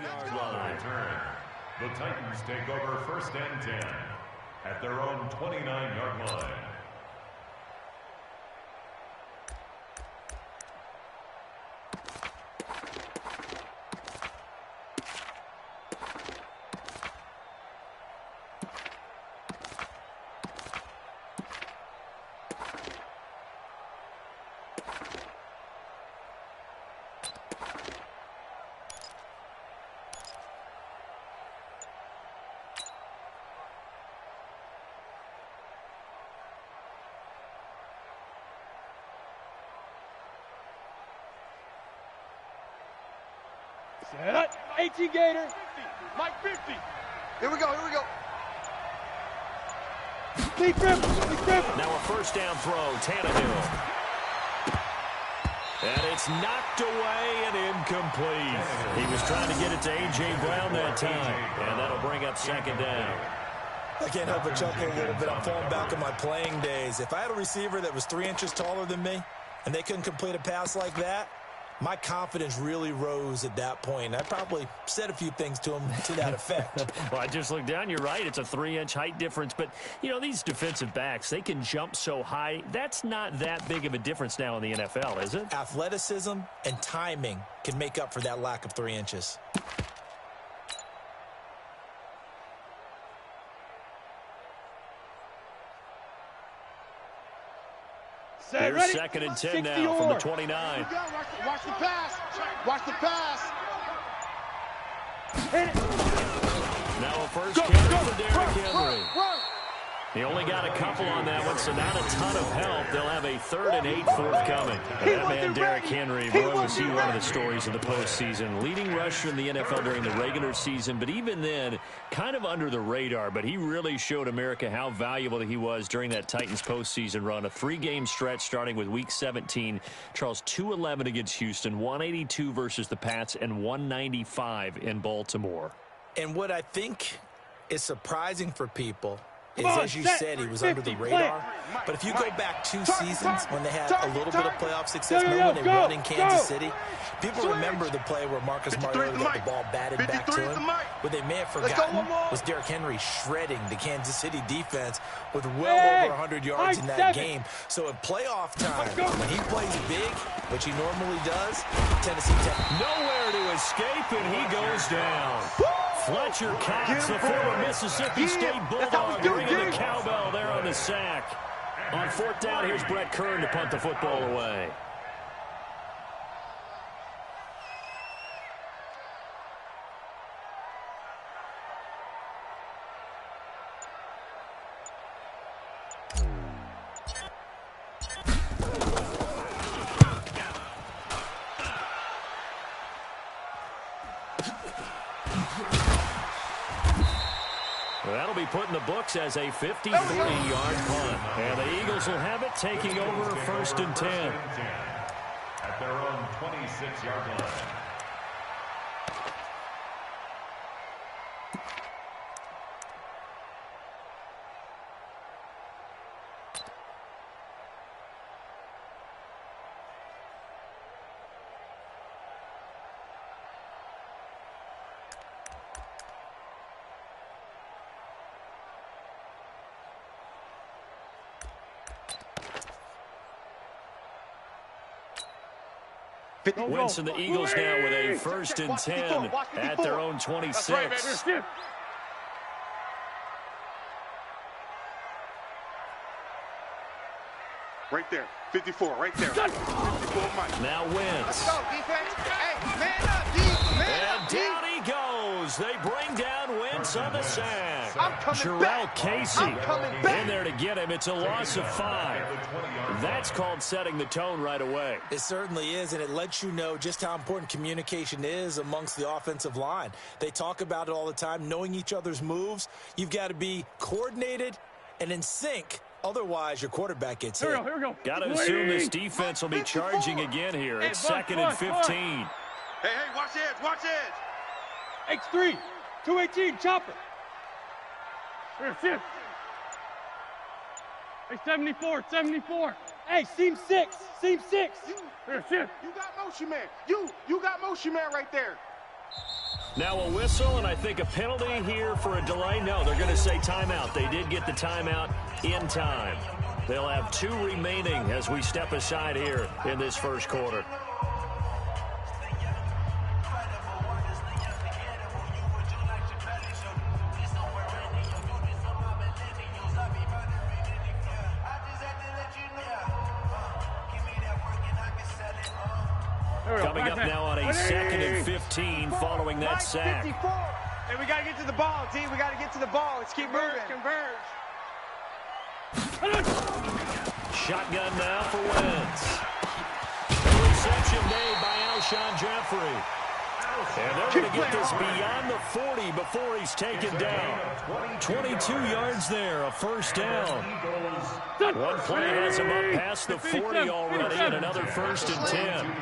29-yard line. The Titans take over 1st and 10 at their own 29-yard line. Set. 18 Gator. Mike 50. Here we go, here we go. Deep Griffin. Now a first down throw, Tannehill. And it's knocked away and incomplete. He was trying to get it to A.J. Brown that time. And that'll bring up 2nd down. I can't help but chuckle a little bit. I'm falling back on my playing days. If I had a receiver that was 3 inches taller than me and they couldn't complete a pass like that, my confidence really rose at that point. I probably said a few things to him to that effect. Well, I just looked down. You're right. It's a 3-inch height difference. But, you know, these defensive backs, they can jump so high. That's not that big of a difference now in the NFL, is it? Athleticism and timing can make up for that lack of 3 inches. Here's 2nd and 10 now from the 29. Watch the pass. Watch the pass. Hit it. Now a first carry for Derrick Henry. He only got a couple on that one, so not a ton of help. They'll have a 3rd and 8 forthcoming. And that man, Derrick Henry, was he one of the stories of the postseason. Leading rusher in the NFL during the regular season, but even then, kind of under the radar. But he really showed America how valuable he was during that Titans postseason run. A 3-game stretch starting with Week 17. Charles, 211 against Houston, 182 versus the Pats, and 195 in Baltimore. And what I think is surprising for people is, as you said, he was under the radar. But if you go back 2 seasons when they had a little bit of playoff success, remember when they won in Kansas City? People remember the play where Marcus Mariota got the ball batted back to him. What they may have forgotten was Derrick Henry shredding the Kansas City defense with well over 100 yards in that game. So at playoff time, when he plays big, which he normally does, Tennessee nowhere to escape, and he goes down. Fletcher Cox, the former Mississippi State Bulldog, ringing the cowbell there on the sack. On 4th down, here's Brett Kern to punt the football away. That'll be put in the books as a 53-yard punt. And the Eagles will have it, taking over 1st and 10. At their own 26-yard line. Wentz and the Eagles now with a 1st and 10 at their own 26. Right there. 54, right there. 54, Mike. Now Wentz. Let's go, defense. Hey, man up, D. Man And down he goes. They bring down Wentz on the sack. Jarrell Casey in there to get him. It's a loss of 5. That's called setting the tone right away. It certainly is, and it lets you know just how important communication is amongst the offensive line. They talk about it all the time, knowing each other's moves. You've got to be coordinated and in sync. Otherwise, your quarterback gets hit. Here we go. Got to assume this defense will be charging again here. It's 2nd and 15. Hey, watch edge, watch edge. X3, 218, chopper. Here, shift. Hey, 74. Hey, seam 6. Here, shift. You got motion man. You got motion man right there. Now a whistle, and I think a penalty here for a delay. No, they're going to say timeout. They did get the timeout in time. They'll have 2 remaining as we step aside here in this first quarter. Coming up now on a 2nd and 15 following that sack. Hey, we got to get to the ball, D. We got to get to the ball. Let's keep moving. Converge. Shotgun now for Wentz. The reception made by Alshon Jeffrey. And they're going to get this beyond the 40 before he's taken down. 22 yards there, a first down. One play has him up past the 40 already, and another 1st and 10.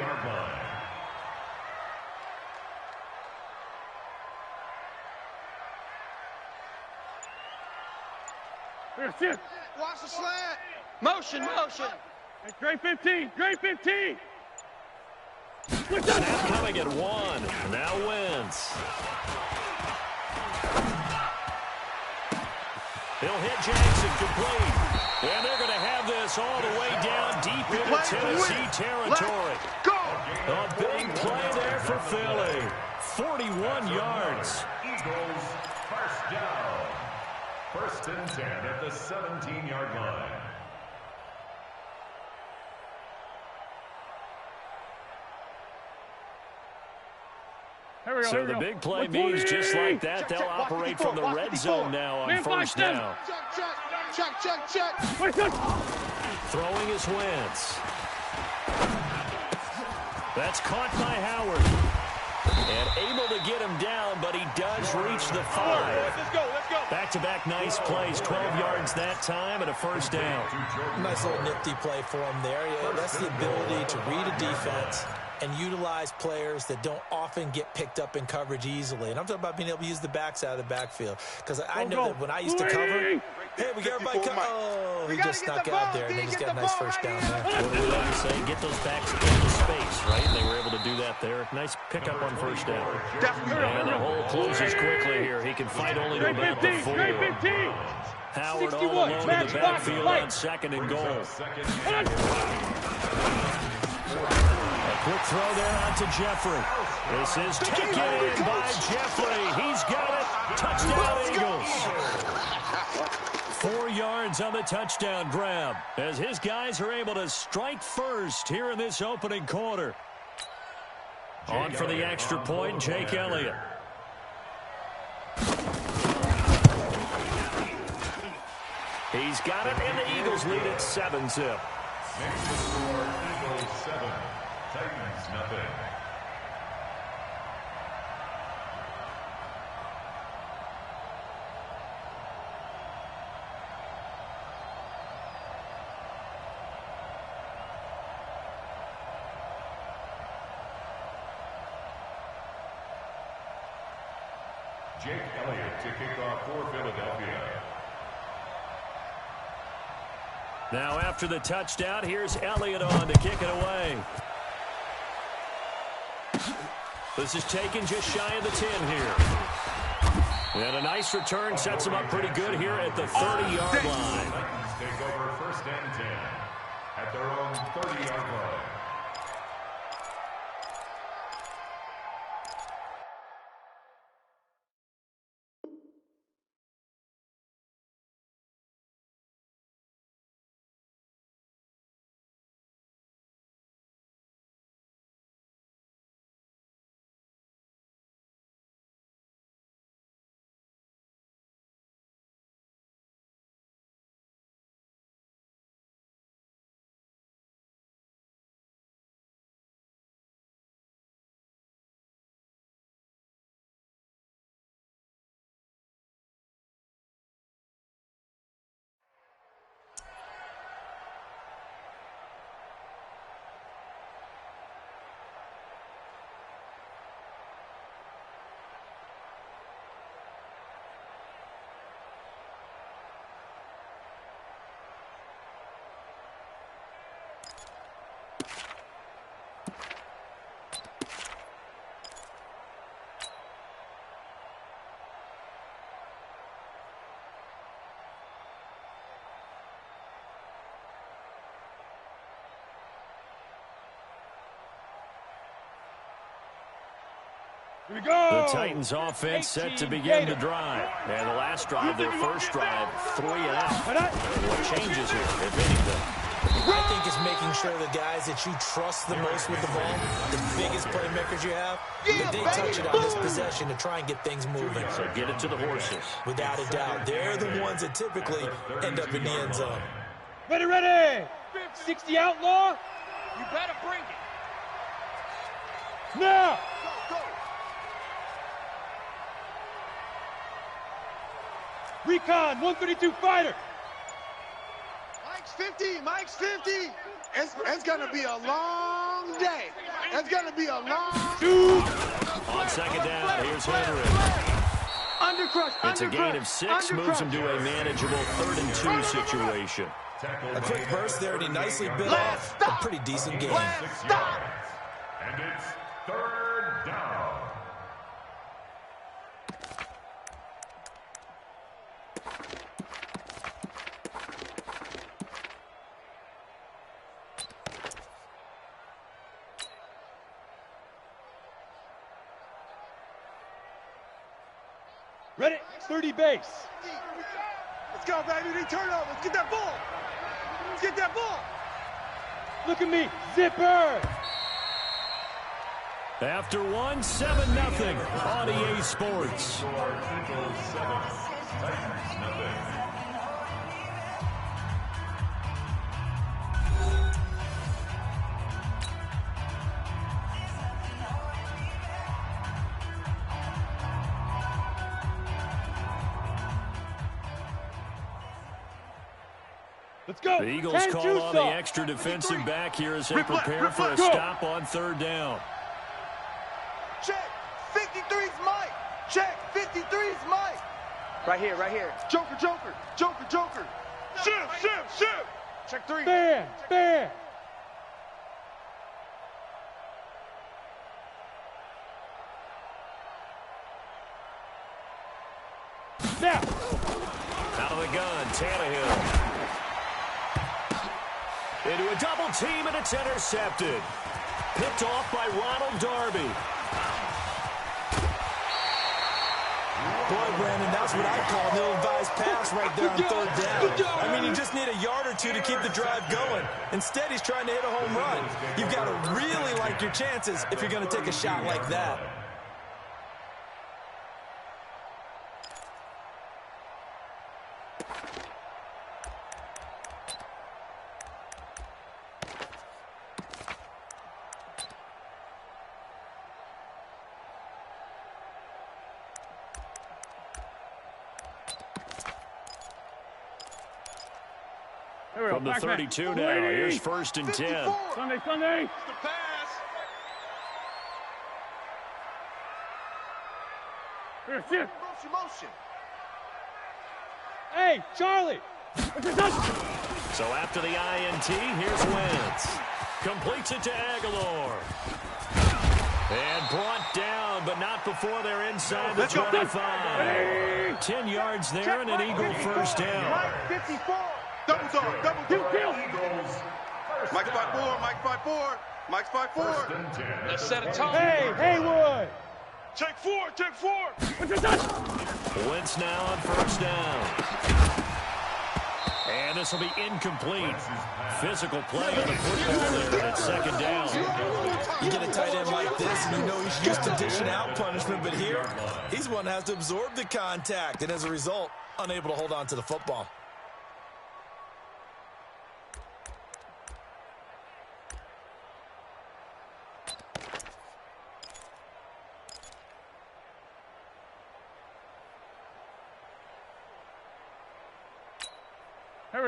Watch the slant. Motion. Hey, Gray 15. Gray 15. Snap coming at 1. Now Wentz. He'll hit Jackson complete. And they're going to have this all the way down deep into Tennessee territory. Go. A big play there for Philly. 41 yards. Eagles, first down. 1st and 10 at the 17-yard line. So the big play means just like that, they'll operate from the red zone now on first down. Check. Throwing is Wentz. That's caught by Howard. And able to get him down, but he does reach the 5. Let's go. Back-to-back nice plays, 12 yards that time and a first down. Nice little nifty play for him there. Yeah, that's the ability to read a defense and utilize players that don't often get picked up in coverage easily. And I'm talking about being able to use the backs out of the backfield. Because I know that when I used to cover, hey, we got everybody come. Oh, he just snuck out there, and then he's got a nice first down there. What do we always say? Get those backs into space, right? And they were able to do that there. Nice pickup on first down. And the hole closes quickly here. He can fight only to about the 4. Howard all alone in the backfield on 2nd and goal. A quick throw there onto Jeffrey. This is taken in by Jeffrey. He's got it. Touchdown Eagles. 4 yards on the touchdown grab as his guys are able to strike first here in this opening quarter. On for the extra point, Jake Elliott. He's got it, and the Eagles lead at 7-zip. Next to score, Eagles 7, Titans nothing. Jake Elliott to kick off for Philadelphia. Now after the touchdown, here's Elliott on to kick it away. This is taken just shy of the 10 here. And a nice return sets him up pretty good here at the 30-yard line. Titans take over 1st and 10 at their own 30-yard line. Here we go. The Titans offense set to begin the drive. And the last drive, their first drive, 3 and out. What changes here, if anything? I think it's making sure the guys that you trust the most with the ball, the biggest playmakers you have, that they touch it on this possession to try and get things moving. So get it to the horses. Without a doubt, they're the ones that typically end up in the end zone. Ready, ready. 60 outlaw. You better bring it. Now. Go, go. Recon, 132 fighter. Mike's 50, Mike's 50. It's going to be a long day. It's going to be a long... Shoot. On second down, here's Henry. It's a gain of 6, moves him to a manageable 3rd and 2 situation. A quick burst there, and he nicely bit off a pretty decent game. And it's 3rd down. Ready, 30 base. Let's go, baby. They turn over. Let's get that ball. Let's get that ball. Look at me, zipper. After 1, 7-0 on EA Sports. Eagles 7, Titans nothing. Let's go. The Eagles call on the extra defensive back here as they prepare for a stop on 3rd down. Check. 53's Mike. Check. 53's Mike. Right here, right here. Joker, Joker. Joker, Joker. Shift, shift, shift. Check 3. Bam, bam. Now. Out of the gun, Tannehill. Into a double team, and it's intercepted. Picked off by Ronald Darby. Boy, Brandon, that's what I call an ill-advised pass right there on 3rd down. I mean, you just need a yard or 2 to keep the drive going. Instead, he's trying to hit a home run. You've got to really like your chances if you're going to take a shot like that. From the 32 now, here's 1st and 10. Sunday, Sunday. The pass. Here, shift. Motion, motion. Hey, Charlie. So after the INT, here's Wentz. Completes it to Aguilar. And brought down, but not before they're inside the 25. 10 yards there and an Eagle first down. 54. Double dog, double dog. Eagles. Mike's 5-4, Mike's 5-4, Mike's 5-4. Let's set a tone. Hey, Haywood. Check 4, check 4. Wentz now on 1st down. And this will be incomplete. Physical play on the football there, and it's 2nd down. You get a tight end like this, and you know he's used to dishing out punishment, but here, he's the one that has to absorb the contact, and as a result, unable to hold on to the football.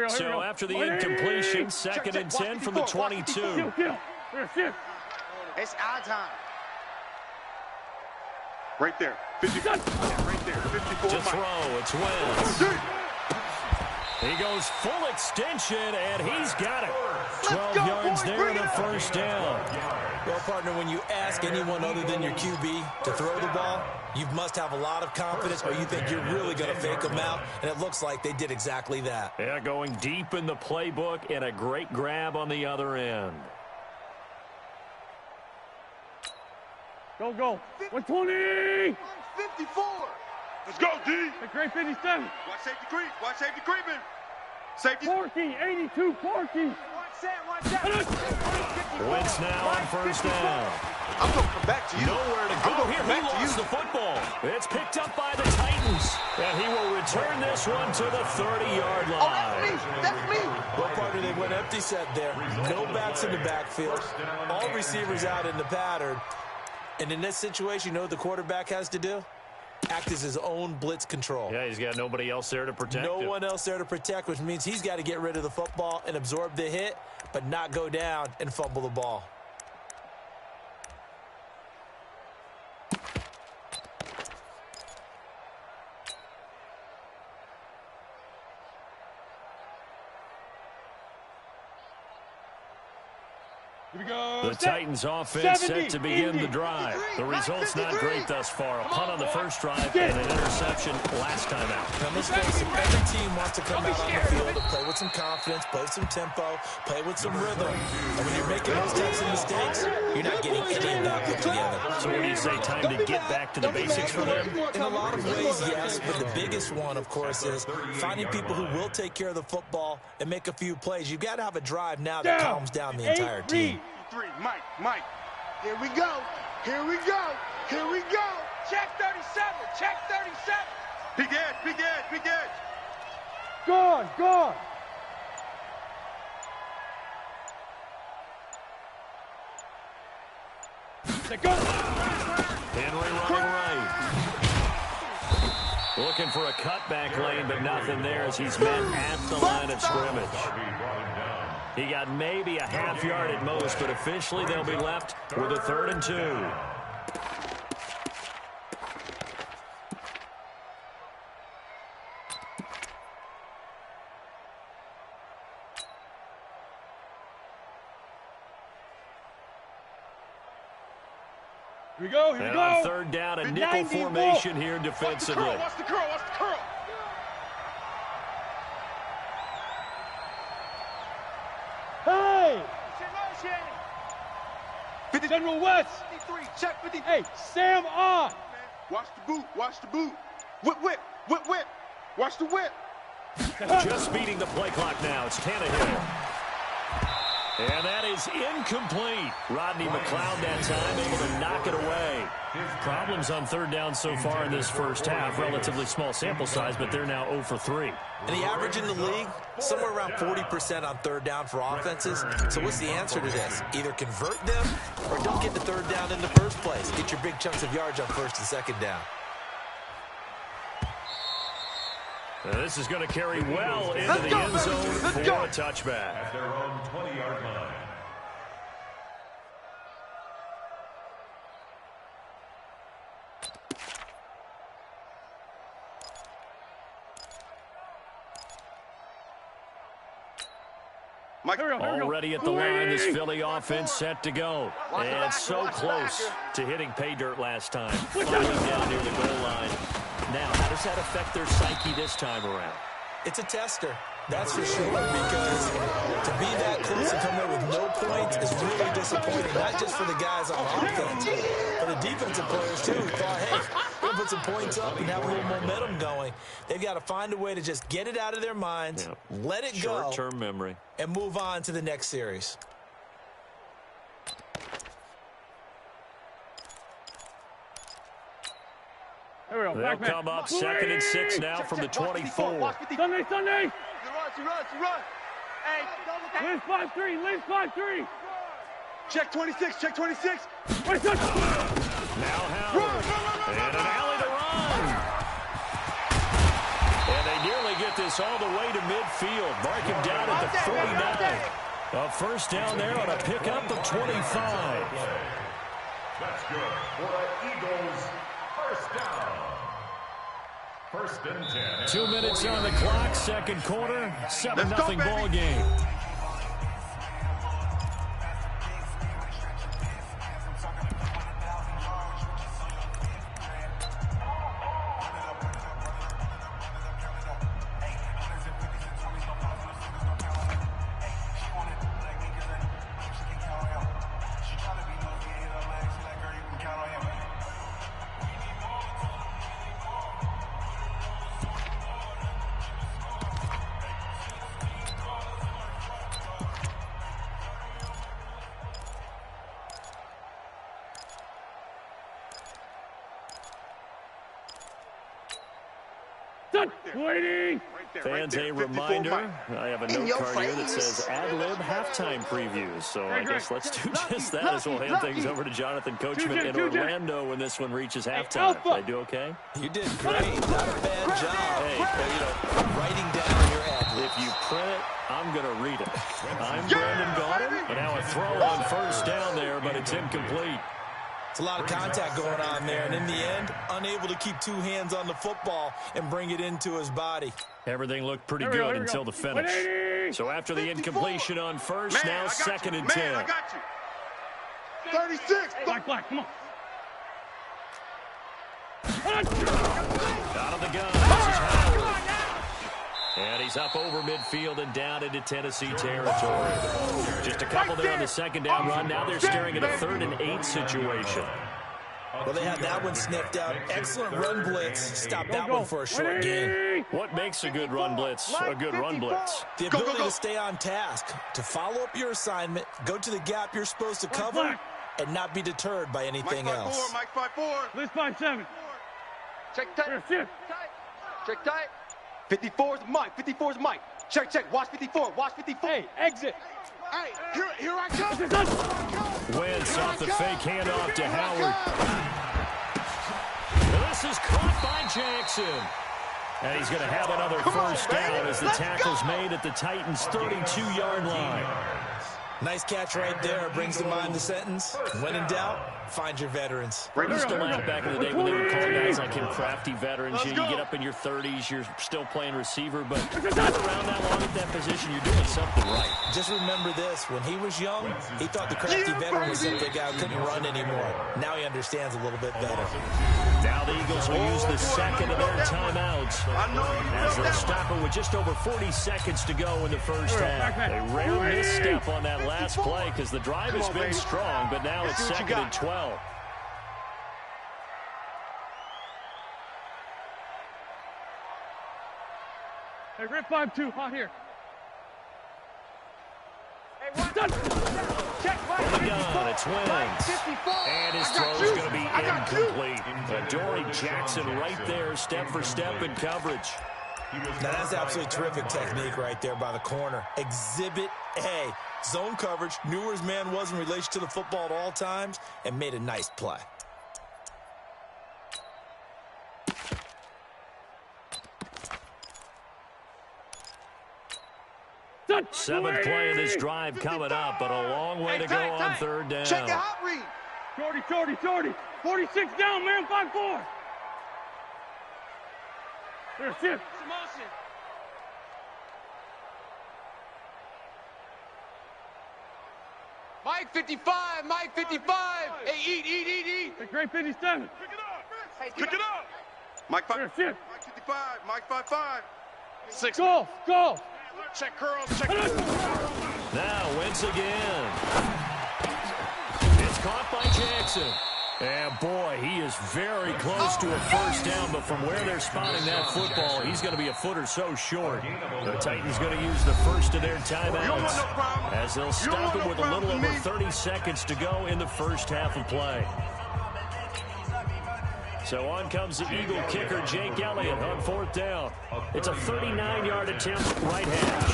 So after the incompletion, 2nd and 10 from the 22. It's our time. Right there. 54. Yeah, right there. 54. To throw, it's Wentz. He goes full extension, and he's got it. 12 yards there and a 1st down. Well, partner, when you ask anyone other than your QB to throw the ball, you must have a lot of confidence, or you think you're really going to fake them out, and it looks like they did exactly that. Yeah, going deep in the playbook and a great grab on the other end. Go, go. 120. 54. Let's go, D. A great 57. Watch safety creep. Watch safety creeping. Safety. Porky, 82, Porky. Watch that. Wentz now on first down. I'm going to come back to you. Nowhere to go here. He lost the football. It's picked up by the Titans. And he will return this one to the 30-yard line. Oh, that's me. Well, partner, they went empty set there. No backs in the backfield. All receivers out in the pattern. And in this situation, you know what the quarterback has to do? Act as his own blitz control. Yeah, he's got nobody else there to protect No him. one else there to protect, which means he's got to get rid of the football and absorb the hit, but not go down and fumble the ball. Here we go. The Titans offense set to begin the drive. The result's not great thus far. A punt on the first drive and an interception last time out. Now, let's face it, every team wants to come out on the field and play with some confidence, play with some tempo, play with some rhythm. And when you're making those types of mistakes, you're not getting any of that put together. So what do you say, time to get back to the basics for them? In a lot of ways, yes, but the biggest one, of course, is finding people who will take care of the football and make a few plays. You've got to have a drive now that calms down the entire team. Mike. Here we go. Here we go. Here we go. Check 37. Check 37. Big edge. Gone. Let go. Henry running right. Looking for a cutback lane, but nothing there as he's met at the line of scrimmage. He got maybe a half yard at most, but officially they'll be left with a 3rd and 2. Here we go. And on 3rd down, a nickel formation here defensively. Watch the curl. Hey! General West! 53, check 53. Hey, Sam on! Watch the boot. Whip. Watch the whip. Just beating the play clock now. It's Tannehill. And that is incomplete. Rodney McLeod that time able to knock it away. Problems on 3rd down so far in this first half. Relatively small sample size, but they're now 0 for 3. And the average in the league, somewhere around 40% on 3rd down for offenses. So what's the answer to this? Either convert them or don't get the 3rd down in the first place. Get your big chunks of yards on 1st and 2nd down. This is going to carry well into the end zone for a touchback. At their own 20-yard line. Mike. Already at the line, this Philly offense set to go. And so close to hitting pay dirt last time. Flying down near the goal line. Now, how does that affect their psyche this time around? It's a tester, that's for sure, because to be that close and come there with no points is really disappointing, not just for the guys on offense, but the defensive players, too, who thought, hey, we'll put some points up and have a little momentum going. They've got to find a way to just get it out of their minds, let it go, short-term memory, and move on to the next series. They'll come up 2nd and 6 now from the 24. Sunday! He runs. Hey, Liz 5-3! Check 26. Wait, touch! Now Howard. And an alley to run. And they nearly get this all the way to midfield. Mark him down at the 49. A first down there on a pickup of 25. That's good for the Eagles. First down. 1st and 10. 2 minutes on the clock, 2nd quarter, 7-0 ball game. Waiting. Fans, a reminder, I have a note card here that says ad-lib halftime previews. So I guess let's do just that as we'll hand things over to Jonathan Coachman in Orlando when this one reaches halftime. Did I do okay? You did great. Not a bad job. Hey, writing down your ad-libs. if you print it, I'm going to read it. I'm Brandon Gaudin, and now a throw on first down there, but it's incomplete. It's a lot of contact going on there, and in the end, unable to keep two hands on the football and bring it into his body. Everything looked pretty good until the finish. So after the incompletion on first, now 2nd and 10. I got you. 36. Black, come on. Out of the gun, this is Howard. And he's up over midfield and down into Tennessee territory. Just a couple there on the second down run. Now they're staring at a 3rd and 8 situation. Well, they had that one sniffed out. Excellent run blitz. Stop that one for a short gain. What makes a good run blitz a good run blitz? The ability to stay on task, to follow up your assignment, go to the gap you're supposed to cover, and not be deterred by anything else. Mike 5-4. Let's 5-7. Check tight. Shift. Check tight. 54 is Mike. 54 is Mike. Check. Watch 54. Watch 54. Hey, exit. Hey, here I come. Wentz off the fake handoff to Howard. This is caught by Jackson. And he's going to have another first down as the tackle's made at the Titans' 32-yard line. Nice catch right there. Brings to mind the sentence, when in doubt, find your veterans. I used to laugh back in the day when they would call guys like him crafty veterans. You get up in your 30s, you're still playing receiver, but you're around that long at that position, you're doing something right. Just remember this, when he was young, he thought the crafty veteran was simply a guy who couldn't run anymore. Now he understands a little bit better. Now the Eagles will use the second of their timeouts as they'll stop it with just over 40 seconds to go in the first half. A rare misstep on that last play because the drive has been strong, but now it's 2nd and 12. Hey, rip 5-2, hot here. Hey, watch. Check Mike. On the gun, it's Wentz. And his throw's going to be incomplete. Adoree Jackson right there, step for step in coverage. Now that's absolutely terrific technique right there by the corner. Exhibit A. Zone coverage, knew where his man was in relation to the football at all times, and made a nice play. Seventh play of this drive coming up, but a long way to go on 3rd down. Check your hot read. Shorty. 46 down, man, 5-4. There, shift. Mike 55. Mike 55. Hey, eat. Hey, great 57. Pick it up. Mike 5. There, shift. Mike 55. Mike 5-5. 6. Go. Check curls. Check. Now Wentz again. It's caught by Jackson. And boy, he is very close to a first down, but from where they're spotting that football, he's going to be a foot or so short. The Titans going to use the first of their timeouts as they'll stop it with a little over 30 seconds to go in the first half of play. So on comes the Eagle kicker, Jake Elliott, on 4th down. It's a 39-yard attempt, right hash.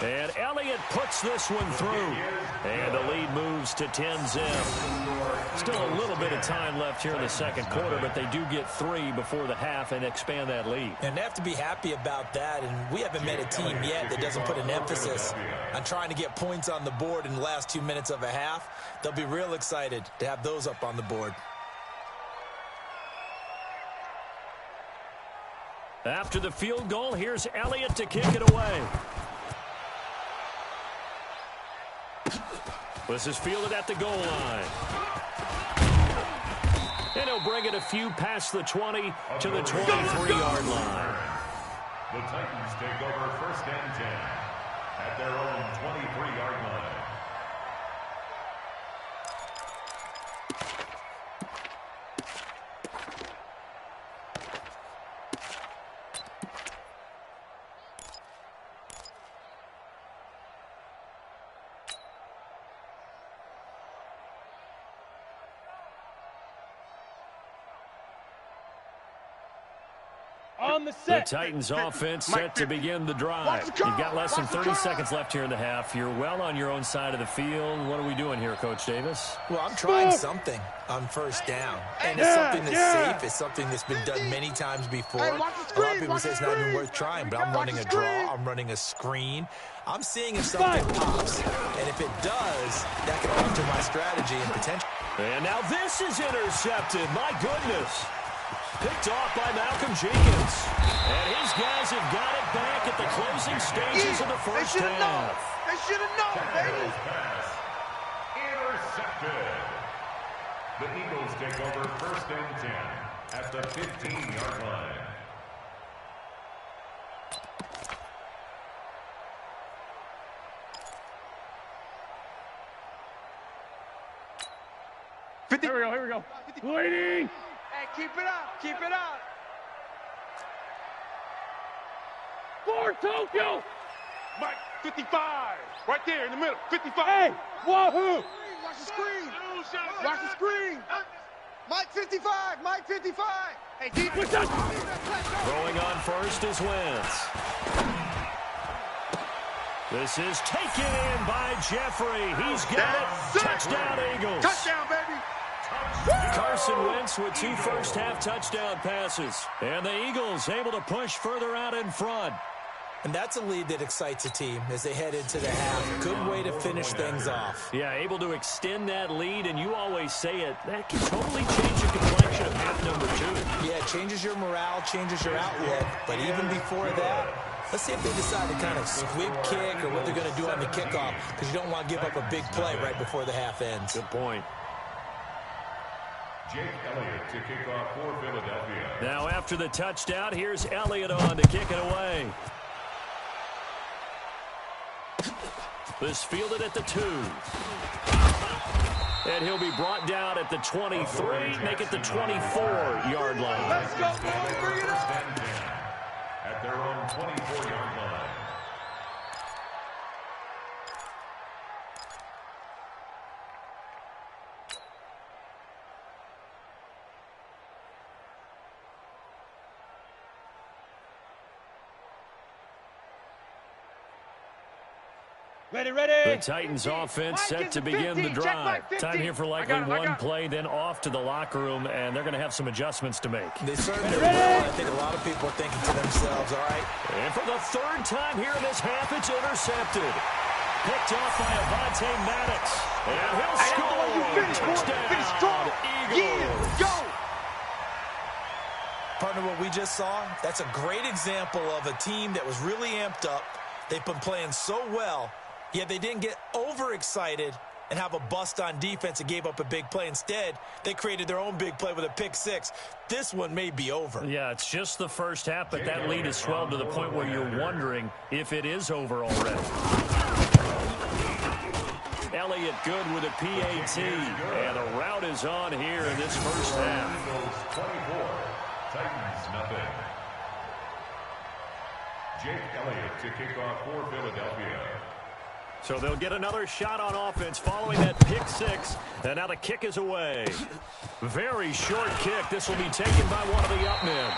And Elliott puts this one through. And the lead moves to 10-zip. Still a little bit of time left here in the second quarter, but they do get 3 before the half and expand that lead. And they have to be happy about that, and we haven't met a team yet that doesn't put an emphasis on trying to get points on the board in the last 2 minutes of a half. They'll be real excited to have those up on the board. After the field goal, here's Elliott to kick it away. This is fielded at the goal line. And he'll bring it a few past the 20 to the 23-yard line. The Titans take over 1st and 10 at their own 23-yard line. On the The set. Titans offense set to begin the drive. You've got less than 30 seconds left here in the half. You're well on your own side of the field. What are we doing here, Coach Davis? Well, I'm trying something on first down. And it's something that's safe. It's something that's been done many times before. A lot of people say it's not even worth trying, but I'm running a draw. I'm running a screen. I'm seeing if something pops. And if it does, that can alter my strategy and potential. And now this is intercepted. My goodness. Picked off by Malcolm Jenkins. And his guys have got it back at the closing stages of the first half. They should have known, baby. Pass. Intercepted. The Eagles take over first and 10 at the 15-yard line. Here we go. Waiting. Hey, keep it up. Keep it up. For Tokyo. Mike, 55. Right there in the middle. 55. Hey, wahoo. Watch the screen. Watch the screen. Mike 55. Mike 55. Hey, deep. Throwing on first is Wentz. This is taken in by Jeffrey. He's got it. Touchdown, Eagles. Touchdown, baby. Carson Wentz with 2 first-half touchdown passes. And the Eagles able to push further out in front. And that's a lead that excites a team as they head into the half. Good way to finish things off. Yeah, able to extend that lead, and you always say it, that can totally change the complexion of half number 2. Yeah, it changes your morale, changes your outlook. But even before that, let's see if they decide to kind of squib kick or what they're going to do on the kickoff, because you don't want to give up a big play right before the half ends. Good point. Jake Elliott to kick off for Philadelphia. Now after the touchdown, here's Elliott on to kick it away. This fielded at the 2. And he'll be brought down at the 23, make it the 24-yard line. Let's go, boy. Bring it up. At their own 24-yard line. Ready, ready. The Titans offense set to begin the drive. Time here for likely one play, then off to the locker room, and they're going to have some adjustments to make. They certainly will. I think a lot of people are thinking to themselves, all right. And for the 3rd time here in this half, it's intercepted. Picked off by Avonte Maddox. And he'll score. Touchdown, Eagles. Go. Partner, what we just saw, that's a great example of a team that was really amped up. They've been playing so well, yet they didn't get overexcited and have a bust on defense and gave up a big play. Instead, they created their own big play with a pick 6. This one may be over. Yeah, it's just the first half, but that lead has swelled to the point where you're wondering if it is over already. Elliott good with a PAT, and the route is on here in this first half. 24, Titans nothing. Jake Elliott to kick off for Philadelphia. So they'll get another shot on offense following that pick 6. And now the kick is away. Very short kick. This will be taken by one of the up men.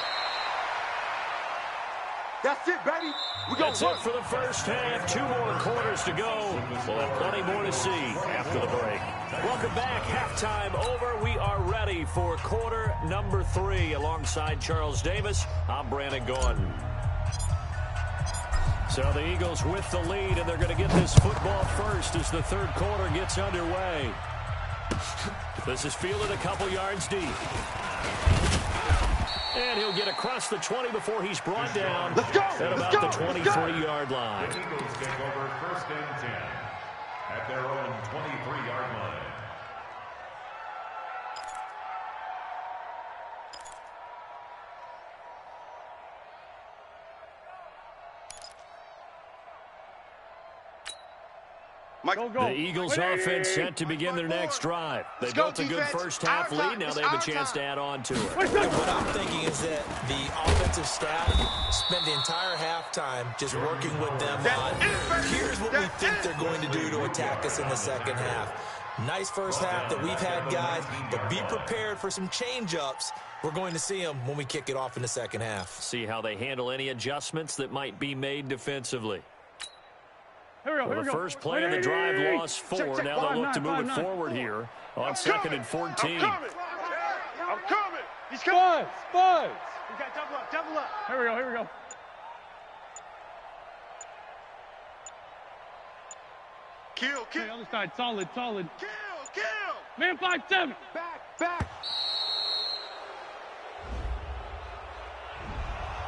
That's it, baby. That's it for the first half. 2 more quarters to go. We'll have plenty more to see after the break. Welcome back. Halftime over. We are ready for quarter number 3. Alongside Charles Davis, I'm Brandon Gordon. So the Eagles with the lead, and they're going to get this football first as the 3rd quarter gets underway. This is fielded a couple yards deep. And he'll get across the 20 before he's brought down at about the 23-yard line. The Eagles take over first and 10 at their own 23-yard line. The Eagles offense set to begin their next drive. They built a good first half lead. Now they have a chance to add on to it. What I'm thinking is that the offensive staff spent the entire halftime just working with them on, here's what we think they're going to do to attack us in the second half. Nice first half that we've had, guys, but be prepared for some change-ups. We're going to see them when we kick it off in the second half. See how they handle any adjustments that might be made defensively. Here we go, Well, the first play of the drive lost 4. Now they'll look to move it forward here on 2nd and 14. I'm coming. He's coming. Spud. We got double up. Here we go. Kill. Okay, other side, solid. Kill. Man, 5-7. Back.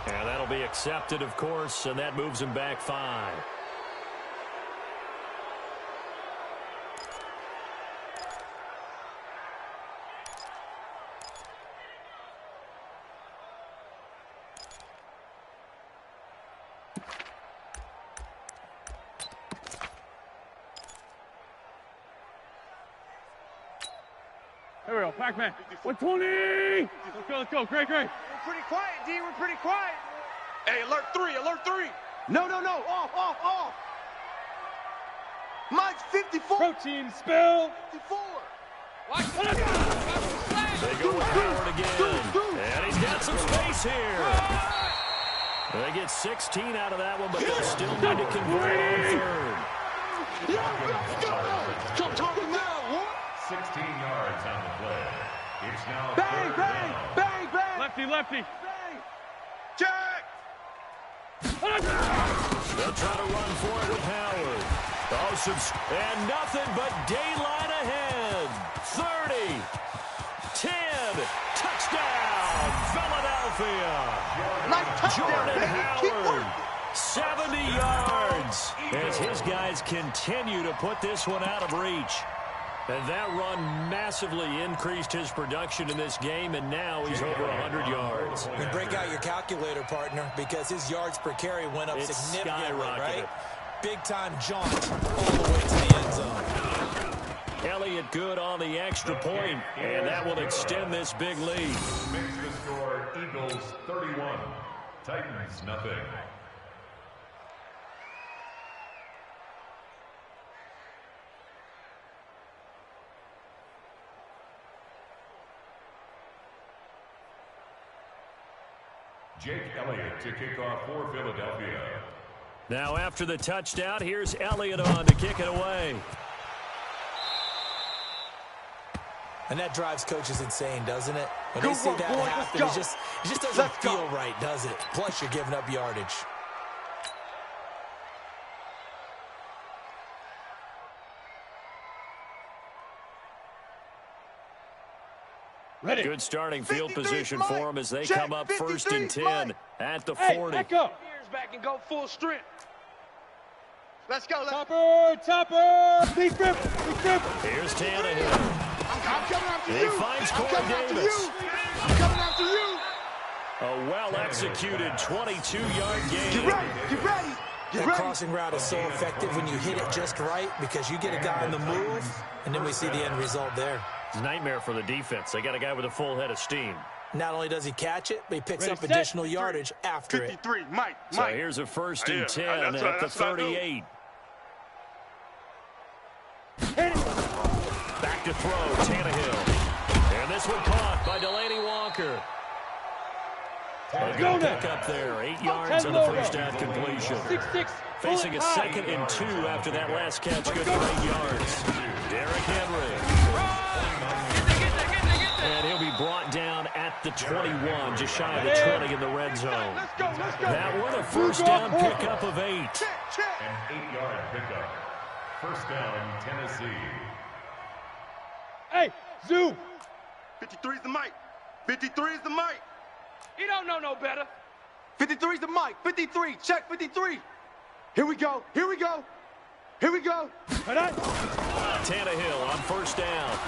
And that'll be accepted, of course, and that moves him back 5. Here we go, Pac-Man. 120. Let's go. Great. We're pretty quiet, D. We're pretty quiet. Hey, alert 3. No. Off. Mike's 54. Protein spill. 54. They go with Howard again. And he's got some space here. They get 16 out of that one, but they'll still need to convert on 3rd. Come talking now. 16 yards on the play. It's now Bang. Lefty. Jack. They'll try to run for it with Howard. And nothing but daylight ahead. 30, 10, touchdown, Philadelphia. Nice touchdown, Jordan baby. Keep Howard, working. 70 yards. As his guys continue to put this one out of reach. And that run massively increased his production in this game, and now he's over 100 yards. And break out your calculator, partner, because his yards per carry went up It's significantly, skyrocketed. right? Big-time jaunt all the way to the end zone. Elliott good on the extra point, and that will extend this big lead. Makes the score Eagles 31, Titans nothing. Jake Elliott to kick off for Philadelphia. Now after the touchdown, here's Elliott on to kick it away. And that drives coaches insane, doesn't it? When they see that happen, it just doesn't feel right, does it? Plus, you're giving up yardage. Ready. Good starting field position for them as they come up 1st and 10 at the 40. Back up. Ears back and go full strength. Let's go. Topper. Big grip. Here's Tannehill. I'm coming after He you. finds I'm Corey coming after Davis. you. I'm coming after you. A well-executed 22-yard Get gain. ready. That crossing route is so effective when you hit it just right because you get a guy on the move, and then we see the end result there. Nightmare for the defense. They got a guy with a full head of steam. Not only does he catch it, but he picks Ready, up set, additional yardage after it. 53, Mike. So here's a 1st and 10 Yeah, at the that's what I do. 38. Back to throw, Tannehill. And this one caught by Delaney Walker. A good pickup there. 8 yards on the first down completion. 6-6. Facing a 2nd and 2 after that last catch. Good for 8 yards. Derrick Henry. And he'll be brought down at the 21, just shy of the 20 in the red zone. Let's go. That one, a first down pickup of 8. An 8-yard pickup. First down, Tennessee. Hey, Zoo. 53 is the Mike. 53 is the Mike. He don't know no better. 53's the Mike. 53. Check 53. Here we go. Tannehill on first down.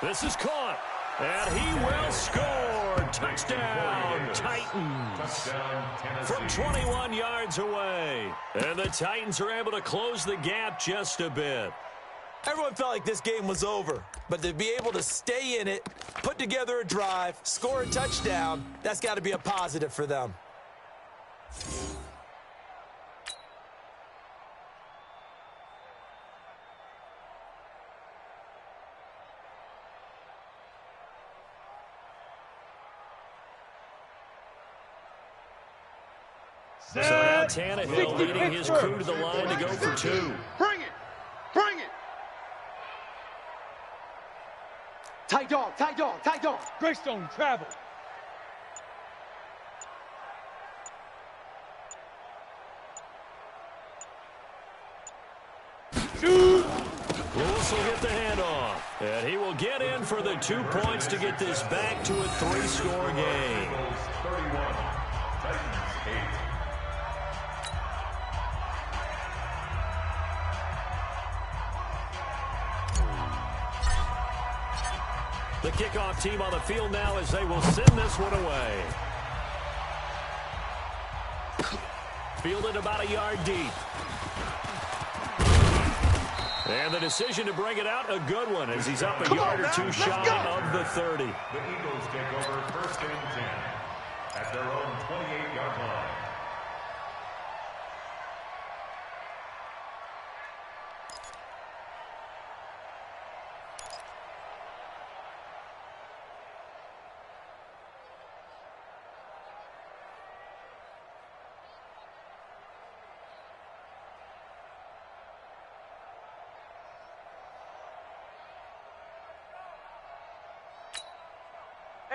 This is caught. And he will score. Touchdown, Titans. Touchdown, Tennessee. From 21 yards away. And the Titans are able to close the gap just a bit. Everyone felt like this game was over, but to be able to stay in it, put together a drive, score a touchdown, that's got to be a positive for them. So now Tannehill leading his crew to the line to go for 2. Bring it. Bring it. Tight dog, tight dog, tight dog. Greystone travel. Shoot. Lewis will get the handoff. And he will get in for the 2 points to get this back to a 3-score game. 31, Titans 8. The kickoff team on the field now as they will send this one away. Fielded about a yard deep. And the decision to bring it out, a good one, as he's up a yard or 2 shy of the 30. The Eagles take over 1st and 10 at their own 28-yard line.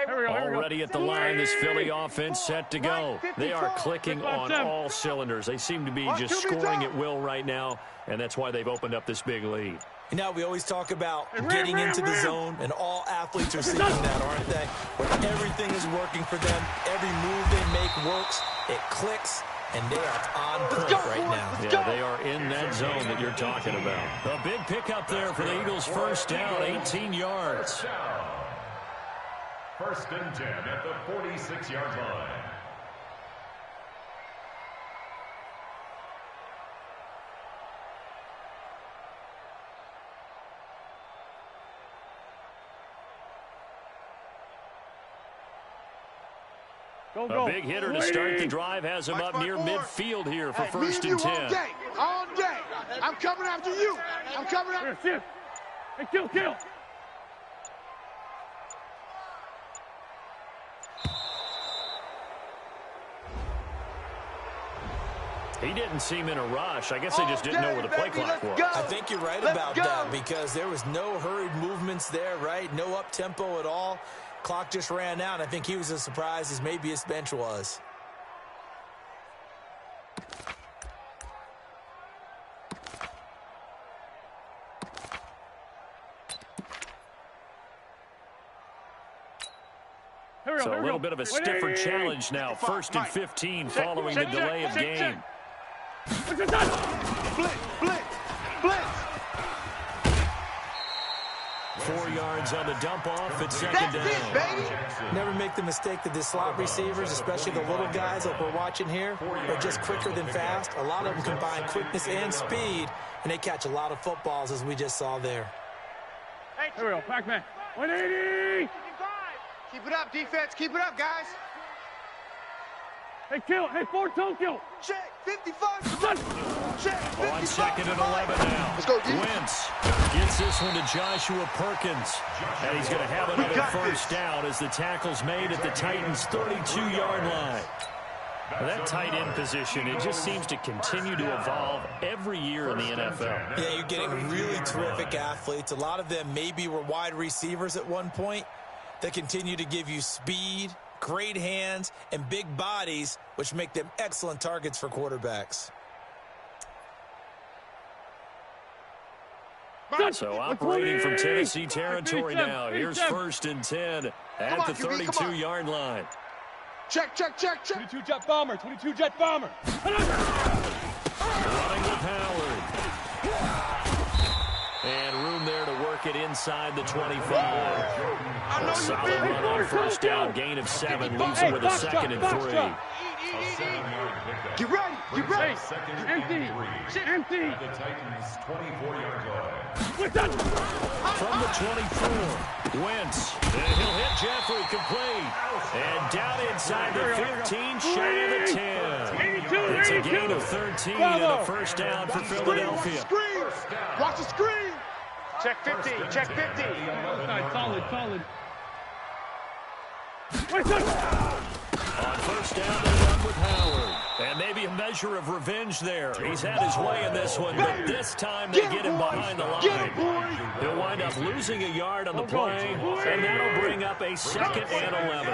Already at the line, this Philly offense set to go. They are clicking on all cylinders. They seem to be just scoring at will right now, and that's why they've opened up this big lead. You know, we always talk about getting into the zone, and all athletes are seeking that, aren't they? When everything is working for them, every move they make works, it clicks, and they are on point right now. Yeah, they are in that zone that you're talking about. A big pickup there for the Eagles' first down, 18 yards. 1st and 10 at the 46-yard line. A big hitter to start the drive has him up near midfield here for 1st and 10. All day. I'm coming after you. I'm coming after you. Hey, kill. He didn't seem in a rush. I guess they just didn't know where the play clock was. I think you're right about that because there was no hurried movements there, right? No up-tempo at all. Clock just ran out. I think he was as surprised as maybe his bench was. So a little bit of a stiffer challenge now. 1st and 15 following the delay of game. Blitz. 4 yards on the dump off at 2nd down. Never make the mistake that the slot receivers, especially the little guys like we're watching here, are just quicker than fast. A lot of them combine quickness and speed, and they catch a lot of footballs, as we just saw there. Here we go, Pac-Man. 180! Keep it up, defense. Keep it up, guys. Hey, kill. Hey, 4-toe kill. Check. 55. Check. 55. On 2nd and 11 now. Let's go, D. Wentz gets this one to Joshua Perkins. And he's going to have another first down as the tackle's made at the Titans' 32-yard line. That tight end position, it just seems to continue to evolve every year in the NFL. Yeah, you're getting really terrific athletes. A lot of them maybe were wide receivers at one point that continue to give you speed, great hands, and big bodies, which make them excellent targets for quarterbacks. So operating from Tennessee territory now. Here's 1st and 10 at the 32-yard line. Check. 22 jet bomber. Running with Howard. And room there to work it inside the 25. A solid run on 1st down, gain of 7, leaves him with a 2nd and 3. Get ready. Empty. At the Titans' 24-yard line. From the 24, Wentz. And he'll hit Jeffrey complete. And down inside the 15, shy of the 10. It's a gain of 13 and a first down for Philadelphia. Screen. Watch the screen. Check 50. Solid. On 1st down, they run with Howard. And maybe a measure of revenge there. He's had his way in this one, but this time they get him behind the line. He'll wind up losing a yard on the play, and that'll bring up a 2nd and 11.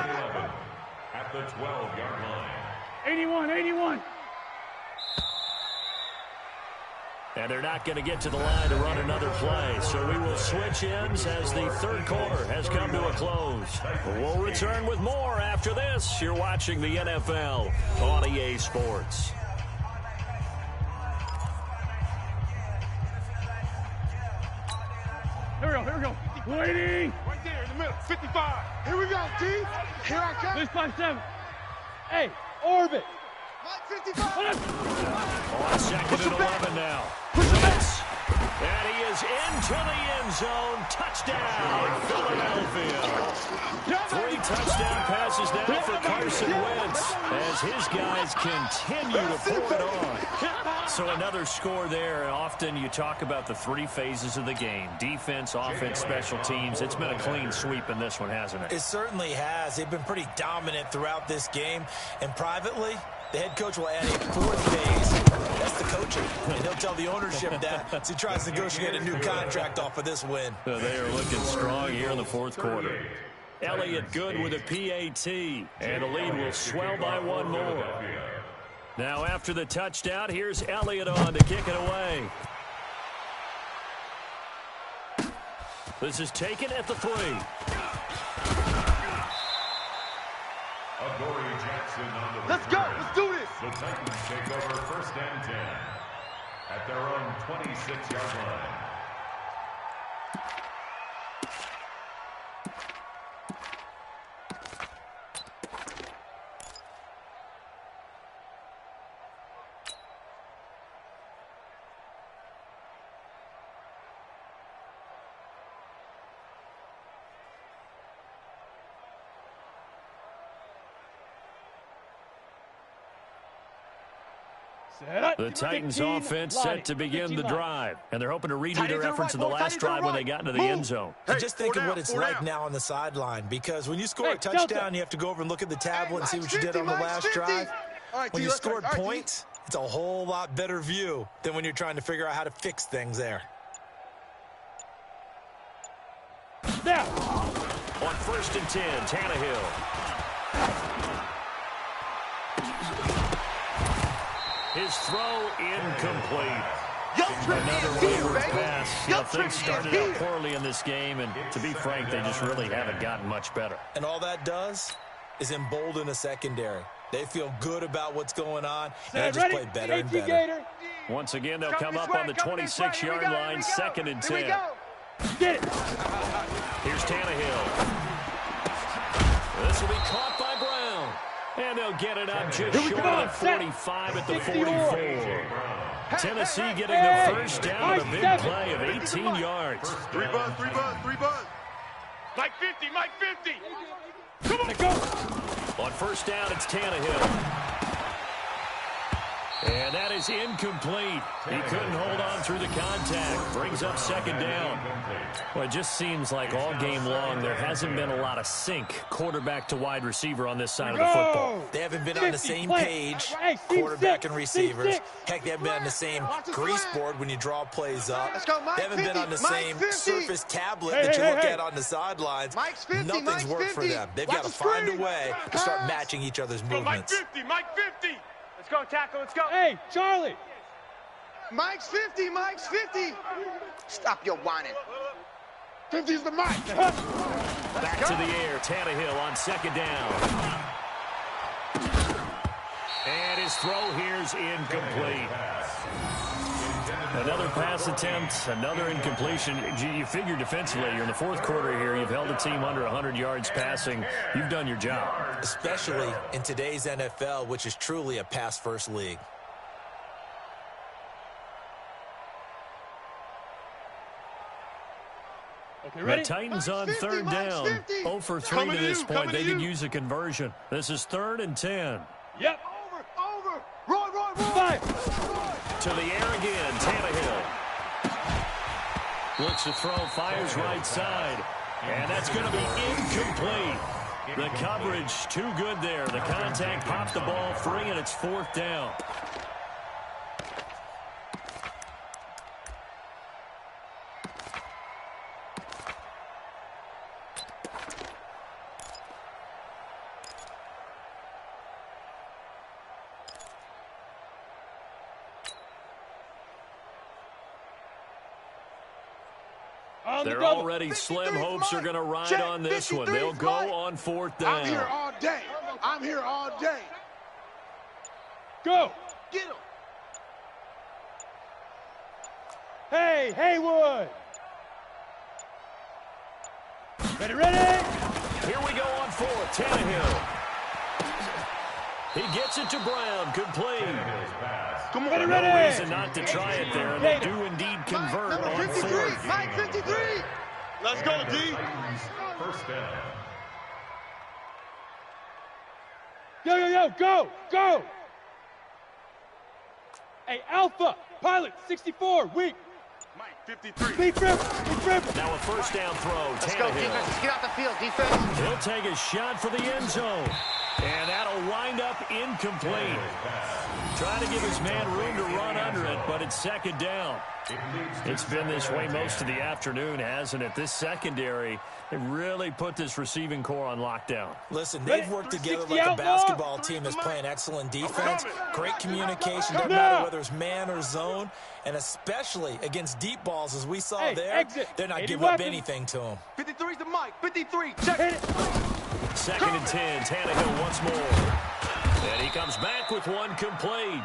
At the 12-yard line. 81. And they're not going to get to the line to run another play, so we will switch ends as the 3rd quarter has come to a close. We'll return with more after this. You're watching the NFL on EA Sports. Here we go. Waiting. Right there in the middle. 55. Here we go, D. Here I come. This 5-7. Hey, orbit. Mike 55. On 2nd and 11 now. Blitz. And he is into the end zone. Touchdown, Philadelphia. 3 touchdown passes now for Carson Wentz as his guys continue to pour it on. So another score there. Often you talk about the 3 phases of the game. Defense, offense, special teams. It's been a clean sweep in this one, hasn't it? It certainly has. They've been pretty dominant throughout this game. And privately, the head coach will add a 4th phase. That's the coaching. And he'll tell the ownership that as he tries to negotiate a new contract off of this win. They are looking strong here in the 4th quarter. Elliott good with a PAT. And the lead will swell by 1 more. Now after the touchdown, here's Elliott on to kick it away. This is taken at the 3. Let's go. Let's do this. The Titans take over 1st and 10 at their own 26-yard line. The Titans offense set to begin the drive, and they're hoping to redo their efforts in the last drive when they got into the end zone. And just think of what it's like now on the sideline, because when you score a touchdown, you have to go over and look at the tablet and see what you did on the last drive. When you scored points, it's a whole lot better view than when you're trying to figure out how to fix things there. Now. On 1st and 10, Tannehill. His throw incomplete. Another wayward pass. Things started out poorly in this game, and to be frank, they just really haven't gotten much better. And all that does is embolden a secondary. They feel good about what's going on, and they just play better and better. Once again, they'll come up on the 26-yard line, 2nd and 10. Get it. Here's Tannehill. This will be caught by Brown. And they'll get it up just short of the 45 at the 44. Tennessee getting the first down with a big play of 18 yards. 3 buns. Mike 50. Come on, go. On 1st down, it's Tannehill. And that is incomplete. He couldn't hold on through the contact. Brings up 2nd down. Well, it just seems like all game long there hasn't been a lot of sync quarterback to wide receiver on this side of the football. They haven't been on the same page, quarterback and receivers. Heck, they haven't been on the same grease board when you draw plays up. They haven't been on the same surface tablet that you look at on the sidelines. Nothing's worked for them. They've got to find a way to start matching each other's movements. Mike 50. Let's go, tackle, let's go. Hey, Charlie. Mike's 50. Stop your whining. 50's the Mike. Back to the air, Tannehill on 2nd down. And his throw here's incomplete. Another pass attempt, another incompletion. You figure defensively, you're in the 4th quarter here. You've held the team under 100 yards passing. You've done your job. Especially in today's NFL, which is truly a pass-first league. Okay, ready? The Titans on 3rd down. 0 for 3 to this point. They did use a conversion. This is 3rd and 10. Yep. Over. Roy. 5. To the air again, Tannehill. Looks to throw, fires right side. And that's going to be incomplete. The coverage too good there. The contact popped the ball free, and it's 4th down. They're already slim hopes are going to ride on this one. They'll go on 4th down. I'm here all day. I'm here all day. Go. Get him. Hey, Haywood. Ready? Here we go on 4th. Tannehill. He gets it to Brown. Good play. Come on. No reason not to try it there, and they do indeed convert on 4th. Mike 53. Let's go, D. First down. Go. Hey, Alpha, Pilot, 64, weak. Mike 53. Speed dribble. Now a 1st down throw. Let's go, Tannehill. defense. Let's get out the field, defense. He'll take a shot for the end zone. And that'll wind up incomplete. Trying to give his man room to run under it, but it's 2nd down. It's been this way most of the afternoon, hasn't it? This secondary, they really put this receiving core on lockdown. Listen, they've worked together like a basketball team is playing excellent defense, great communication, doesn't matter whether it's man or zone, and especially against deep balls, as we saw there, they're not giving up anything to them. 53's the Mike. 53. Check it. 2nd and 10. Tannehill once more. And he comes back with one complete.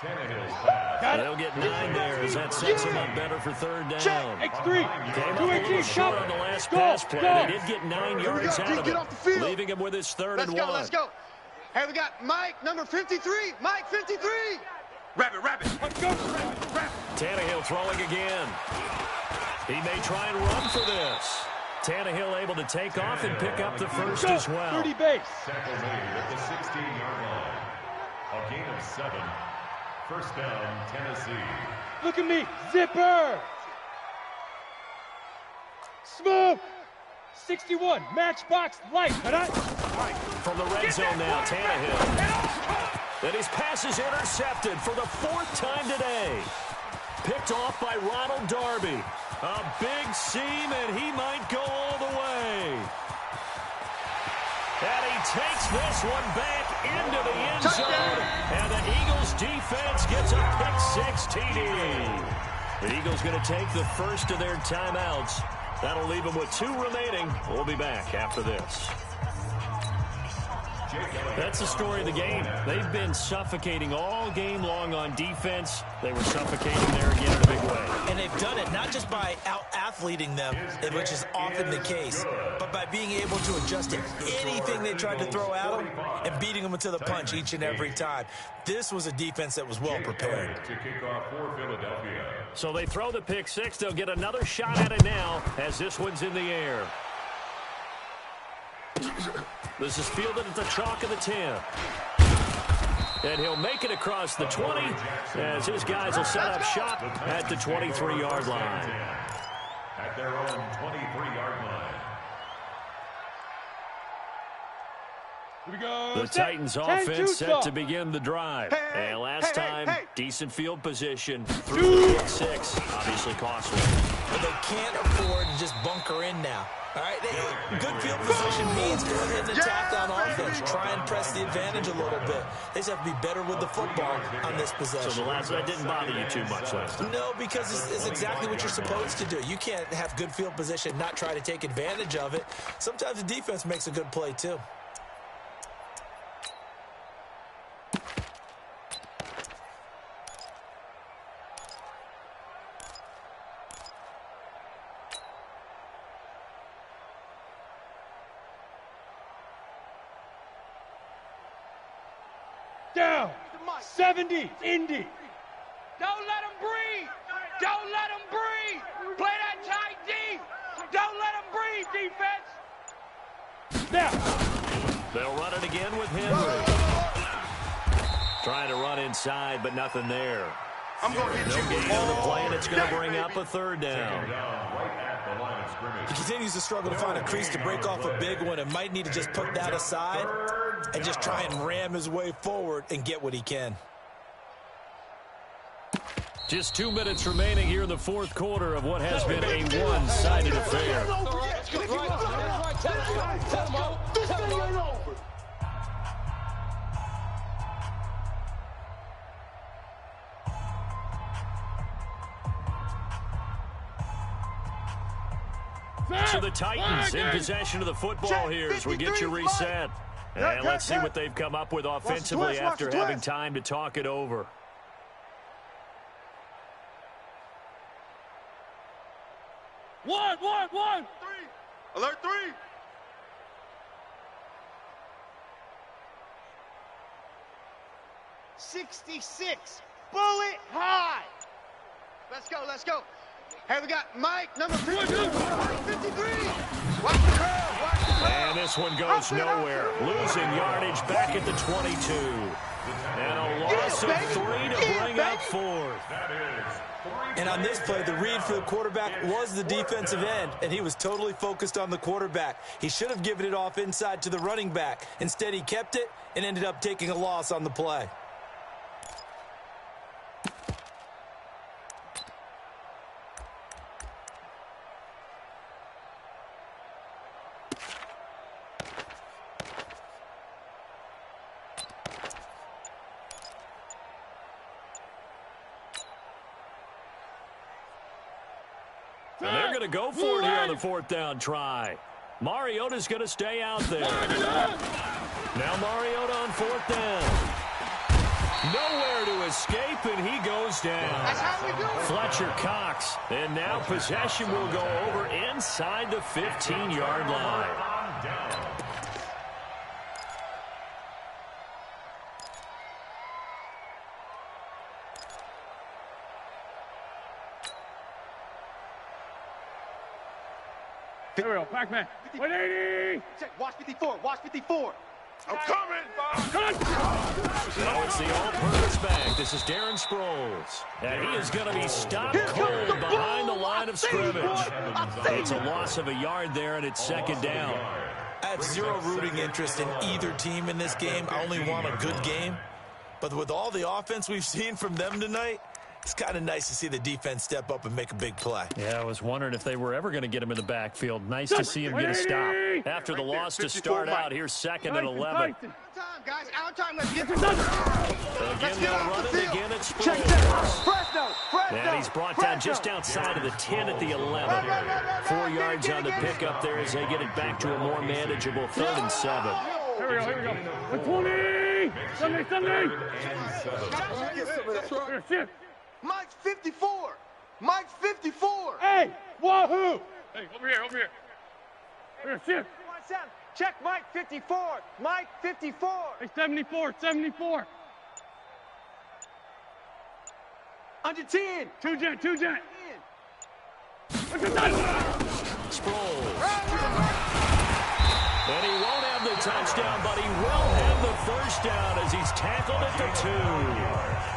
Tannehill's pass. They'll get 9 there as that sets him up better for 3rd down. X3. Came up a little short on the last pass play. They did get 9 yards out of it, leaving him with his 3rd and 1. Let's go. Hey, we got Mike, number 53. Mike 53. Rabbit. Let's go. Tannehill throwing again. He may try and run for this. Tannehill able to take off and pick up the first as well. 30 base. Tackle made at the 16-yard line. A gain of 7. First down, Tennessee. Look at me. Zipper. Smoke. 61. Matchbox light. From the red zone now, Tannehill. And his pass is intercepted for the 4th time today. Picked off by Ronald Darby. A big seam, and he might go all the way. And he takes this one back into the end zone. And the Eagles defense gets a pick-6 TD. The Eagles going to take the first of their timeouts. That'll leave them with 2 remaining. We'll be back after this. That's the story of the game. They've been suffocating all game long on defense. They were suffocating there again in a big way. And they've done it not just by out-athleting them, which is often the case, but by being able to adjust to anything they tried to throw at them and beating them to the punch each and every time. This was a defense that was well prepared. To kick off for Philadelphia. So they throw the pick-6. They'll get another shot at it now as this one's in the air. This is fielded at the chalk of the 10. And he'll make it across the 20 as his guys will set up shop at the 23-yard line. At their own 23-yard line. Here we go. The Titans offense set to begin the drive. And last time, decent field position. Through the pick-6, obviously costly. But they can't afford to just bunker in now. All right, good field position means go ahead and attack on offense. Try and press the advantage a little bit. They just have to be better with the football on this possession. So that didn't bother you too much last time? No, because it's exactly what you're supposed to do. You can't have good field position, not try to take advantage of it. Sometimes the defense makes a good play, too. Down. 70. Indy. Don't let him breathe. Don't let him breathe. Play that tight D. Don't let him breathe, defense. Now. They'll run it again with Henry. Trying to run inside, but nothing there. I'm going to hit you. No gain on the play, and it's going to bring up a 3rd down. Right at the line of scrimmage. He continues to struggle to find a crease to break off a big one and might need to just put that aside and just try and ram his way forward and get what he can. Just 2 minutes remaining here in the fourth quarter of what has been a one-sided affair. So the Titans in possession of the football here as we get you reset. And let's see what they've come up with offensively after having time to talk it over. One. Three. Alert 3. '66. Bullet high. Let's go. Hey, we got Mike, number 53. Mike 53. Watch the curve. And this one goes nowhere. Losing yardage back at the 22. And a loss of 3 to bring up 4th. And on this play, the read for the quarterback was the defensive end, and he was totally focused on the quarterback. He should have given it off inside to the running back. Instead, he kept it and ended up taking a loss on the play. And they're going to go for it here on the 4th down try. Mariota's going to stay out there. Now Mariota on 4th down. Nowhere to escape, and he goes down. That's how we do it. Fletcher Cox. And now possession will go over inside the 15-yard line. Here we go, Pac-Man. 180. Check, watch 54, watch 54. I'm coming, Bob. So it's the all-purpose back. This is Darren Sproles. And he is going to be stopped cold behind the line of scrimmage. It's a loss of a yard there, and it's 2nd down. I have zero rooting interest in either team in this game. I only want a good game. But with all the offense we've seen from them tonight, it's kind of nice to see the defense step up and make a big play. Yeah, I was wondering if they were ever going to get him in the backfield. Nice to see him get a stop. After the loss to start out, here's 2nd and 11. Time, guys. Out time. Let's get this Again, they'll run it again at Sproles. And he's brought down just outside of the 10 at the 11. 4 yards on the pickup there as they get it back to a more manageable 3rd and 7. Here we go. 120. Sunday. Here, shift. Mike's 54. Mike's 54. Hey, wahoo. Hey, over here. Here, shift. Check Mike 54. Mike 54. Hey, 74. Under 10. Two jet. Sproles. And he won't have the touchdown, but he will have the 1st down as he's tackled at the 2.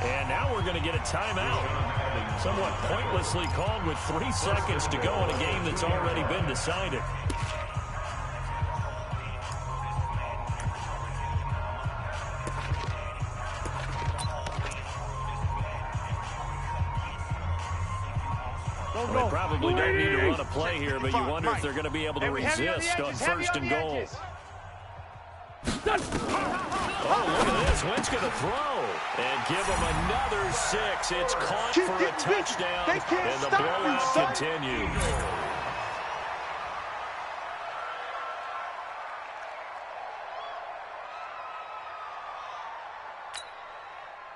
And now we're going to get a timeout. Somewhat pointlessly called with 3 seconds to go in a game that's already been decided. They probably don't need to run a play here, but you wonder if they're going to be able to resist on 1st and goal. Oh, look at this. Wentz going to throw and give him another 6. It's caught for a touchdown, and the blowout continues.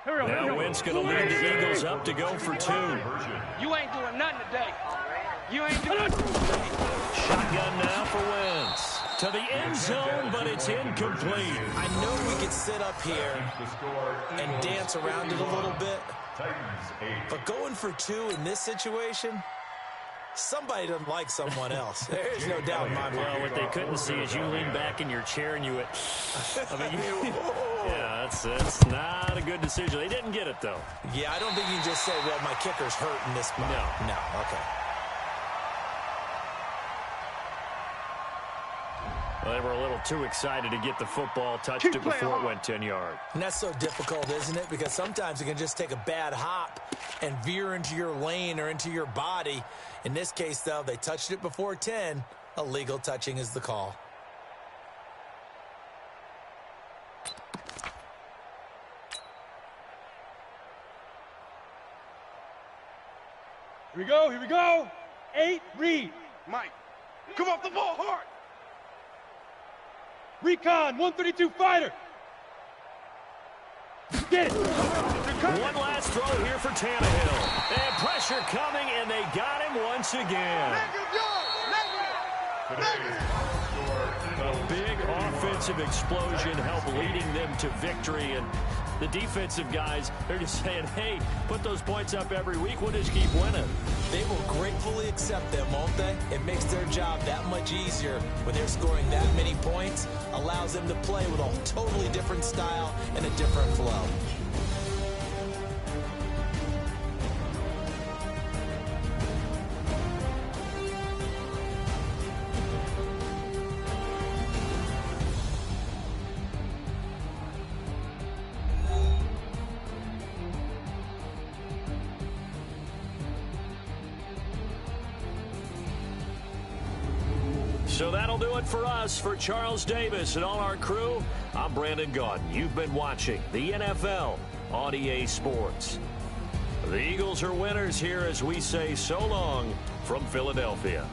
Now Wentz going to lead the Eagles up to go for 2. You ain't doing nothing today. You ain't doing Shotgun now for Wentz. To the end zone, but it's incomplete. I know we could sit up here and dance around it a little bit, but going for 2 in this situation, somebody doesn't like someone else. There's no doubt in my mind. Well, what they couldn't see is you lean back in your chair and you went, yeah, that's not a good decision. They didn't get it, though. Yeah, I don't think you can just say, well, my kicker's hurt in this spot. No. Okay. Well, they were a little too excited to get the football, touched it before it went 10 yards. And that's so difficult, isn't it? Because sometimes it can just take a bad hop and veer into your lane or into your body. In this case, though, they touched it before 10. Illegal touching is the call. Here we go, here we go. 8, read. Mike, come off the ball hard. Recon, 132 fighter. Get it. One last throw here for Tannehill. And pressure coming, and they got him once again. A big offensive explosion helped leading them to victory. And the defensive guys, they're just saying, hey, put those points up every week. We'll just keep winning. They will gratefully accept them, won't they? It makes their job that much easier when they're scoring that many points. Allows them to play with a totally different style and a different flow. So that'll do it for us. For Charles Davis and all our crew, I'm Brandon Gaudin. You've been watching the NFL on EA Sports. The Eagles are winners here as we say so long from Philadelphia.